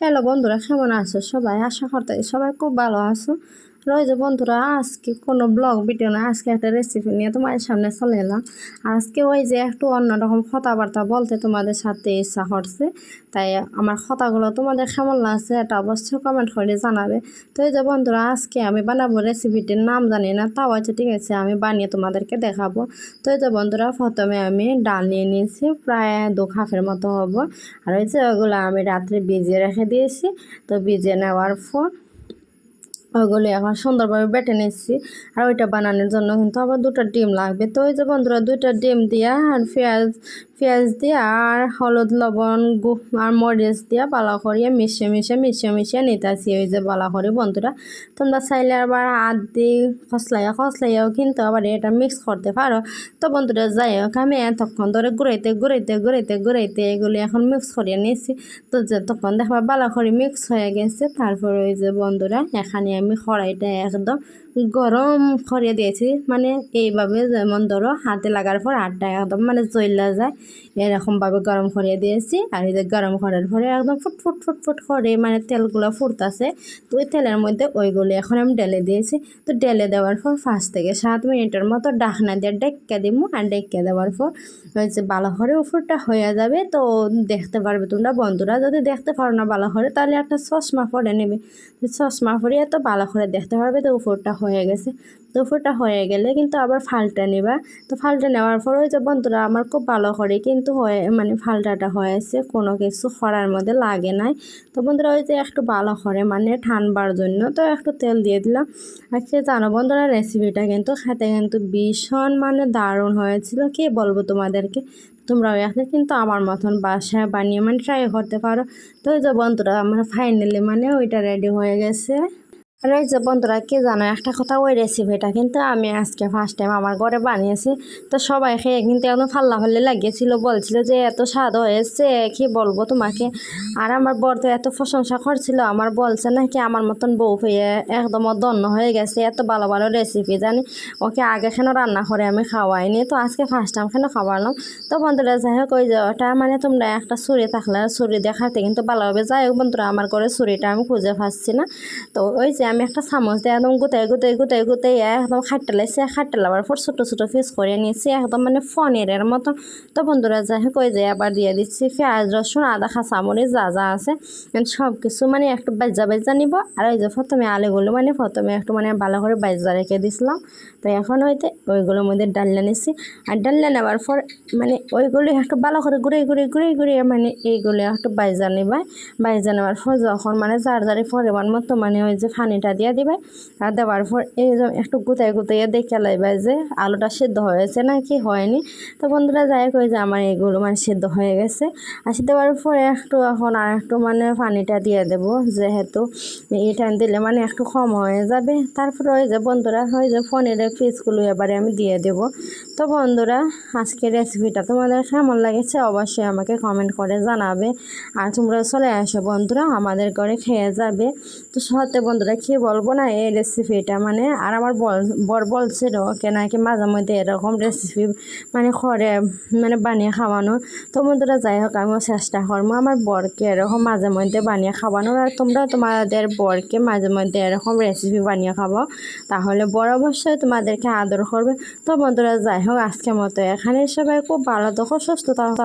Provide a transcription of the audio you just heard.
Hello বন্ধুরা, কেমন আছো সবাই? আশা করতে সবাই খুব ভালো আছো। রয়েছে বন্ধুরা, আজকে কোনো ব্লগ ভিডিও না, আজকে একটা রেসিপি নিয়ে তোমাদের সামনে চলে এলাম। আজকে ওই যে একটু অন্যরকম কথাবার্তা বলতে তোমাদের সাথে ইচ্ছা করছে, তাই আমার কথাগুলো তোমাদের কেমন লাগছে এটা অবশ্যই কমেন্ট করে জানাবে। তো এই যে বন্ধুরা, আজকে আমি বানাবো, রেসিপিটির নাম জানি না, তাও আছে ঠিক আছে, আমি বানিয়ে তোমাদেরকে দেখাবো। তো এই যে বন্ধুরা, প্রথমে আমি ডাল নিয়ে নিয়েছি, প্রায় 2 কাপের মতো হবো। আর ওই যে ওগুলো আমি রাত্রে ভিজিয়ে রেখে দিয়েছি। তো ভিজিয়ে নেওয়ার পর ওগুলো এখন সুন্দরভাবে বেটে নিচ্ছি। আর ওইটা বানানোর জন্য কিন্তু আবার 2টা ডিম লাগবে। তো ওই যে বন্ধুরা, 2টা ডিম দিয়া আর পেঁয়াজ পেঁয়াজ দিয়ে আর হলুদ লবণ আর মরিচ দিয়া ভালো করিয়ে মিশিয়ে নিতেছি। ওই যে ভালো করে বন্ধুরা, তোমরা চাইলে আবার হাত দিয়ে খসলাইয়াও কিন্তু আবার এটা মিক্স করতে পারো। তো বন্ধুরা, যাই হোক, আমি এতক্ষণ ধরে ঘুরাইতে এগুলি এখন মিক্স করিয়ে নিয়েছি। তো যতক্ষণ দেখবা ভালো করে মিক্স হয়ে গেছে, তারপর ওই যে বন্ধুরা, এখানে আমি কড়াইটা একদম গরম করে দিয়েছি। মানে এইভাবে, যেমন ধরো হাতে লাগার পর হাতটা একদম মানে জ্বলা যায়, এরকমভাবে গরম করে দিয়েছি। আর এই যে গরম করার পরে একদম ফুট করে মানে তেলগুলো ফুটতেছে। তো ওই তেলের মধ্যে ওইগুলি এখন আমি ঢেলে দিয়েছি। তো ঢেলে দেওয়ার পর 5 থেকে 7 মিনিটের মতো ঢাকনা দিয়ে ডেকে দিব। আর ডেকে দেওয়ার পর ওই যে ভালো করে উপরটা হয়ে যাবে। তো দেখতে পারবে তোমরা বন্ধুরা, যদি দেখতে পারো না ভালো করে, তাহলে একটা চশমা পরে নেবে। চশমা পরিয়ে তো ভালো করে দেখতে পারবে তো উপরটা হয়ে গেছে। তো উপরটা হয়ে গেলে কিন্তু আবার ফালটা নেবা। তো ফালটা নেওয়ার পর ওই যে বন্ধুরা, আমার খুব ভালো করে কিন্তু মানে ফালটাটা হয়েছে, কোনো কিছু করার মধ্যে লাগে নাই। তো বন্ধুরা, ওই যে একটু ভালো করে মানে ঠান্ডার জন্য তো একটু তেল দিয়ে দিলাম। আর সে জানো বন্ধুরা, রেসিপিটা কিন্তু খেতে কিন্তু ভীষণ মানে দারুণ হয়েছিল, কি বলবো তোমাদেরকে। তোমরাও এখন কিন্তু আমার মতন বাসায় বানিয়ে মানে ট্রাই করতে পারো। তো ওই যে বন্ধুরা, আমার ফাইনালি মানে ওইটা রেডি হয়ে গেছে। আর ওই যে বন্ধুরা, কি জানো একটা কথা, ওই রেসিপিটা কিন্তু আমি আজকে ফার্স্ট টাইম আমার ঘরে বানিয়েছি। তো সবাই খেয়ে কিন্তু একদম ফাল্লাফাল্লি লাগিয়েছিল, বলছিল যে এত স্বাদ হয়েছে কি বলবো তোমাকে। আর আমার বর তো এত প্রশংসা করছিল, আমার বলছে নাকি আমার মতন বউ পেয়ে একদম ধন্য হয়ে গেছে, এত ভালো ভালো রেসিপি জানি। ওকে আগে কেন রান্না করে আমি খাওয়াইনি, তো আজকে ফার্স্ট টাইম কেন খাওয়ালাম। তো বন্ধুরা, যাই হোক, ওই যে ওটা মানে তোমরা একটা ছুরি থাকলে ছুরি দিয়ে খাতে কিন্তু ভালো হবে। যাই হোক বন্ধুরা, আমার ঘরে ছুরিটা আমি খুঁজে পাচ্ছি না। তো ওই যে আমি একটা চামচ দিয়ে একদম গুতাই একদম খাট্টা লাগছে, খাট্টা লাগার পর ছোটো ছোটো পিস করে নিয়েছি একদম মানে পনিরের মতন। তো বন্ধুরা, যাই হোক, ওই যে আবার দিয়ে দিচ্ছি পেঁয়াজ রসুন আদা কাঁচামরিচ যা যা আছে সব কিছু মানে একটু বাইজা নিব। আর ওই যে প্রথমে আলুগুলো মানে প্রথমে একটু মানে ভালো করে বাইজা রেখে দিছিলাম। তো এখন হইতে ওইগুলোর মধ্যে ডাল্লা নিচ্ছি। আর ডাল্লা নেওয়ার পর মানে ওইগুলি একটু ভালো করে ঘুরিয়ে মানে এইগুলো একটু বাইজা বাইজা নেওয়ার পর যখন মানে যার পরিমাণ মতো মানে ওই যে পানিটা দিয়ে দিবে। আর দেওয়ার পর এই যে একটু গুতাইয়ে দেখে লাইবে যে আলুটা সিদ্ধ হয়েছে না কি হয়নি। তো বন্ধুরা, যাই হোক, ওই যে আমার এগুলো মানে সিদ্ধ হয়ে গেছে। আর সিদ্ধ হওয়ার পরে একটু এখন আর একটু মানে পানিটা দিয়ে দেবো, যেহেতু এটা দিলে মানে একটু কম হয়ে যাবে। তারপরে ওই যে বন্ধুরা, ওই যে পনিরের পিসগুলো এবারে আমি দিয়ে দেবো। তো বন্ধুরা, আজকের রেসিপিটা তোমাদের কেমন লাগেছে অবশ্যই আমাকে কমেন্ট করে জানাবে। আর তোমরা চলে আসো বন্ধুরা, আমাদের ঘরে খেয়ে যাবে। তো সত্যি বন্ধুরা, কি বলবো না, এই রেসিপিটা মানে আর আমার বর বলছিল ওকে নাকি মাঝে মধ্যে এরকম রেসিপি মানে করে মানে বানিয়ে খাওয়ানো। তো বন্ধুরা, যাই হোক, আমিও চেষ্টা করবো আমার বরকে এরকম মাঝে মধ্যে বানিয়ে খাওয়ানোর। আর তোমরা তোমাদের বরকে মাঝে মধ্যে এরকম রেসিপি বানিয়ে খাওয়াও, তাহলে বর অবশ্যই তোমাদেরকে আদর করবে। তো বন্ধুরা, যাই হোক, আজকের মতো এখানে সবাই খুব ভালো থাকো, সুস্থ থাকো।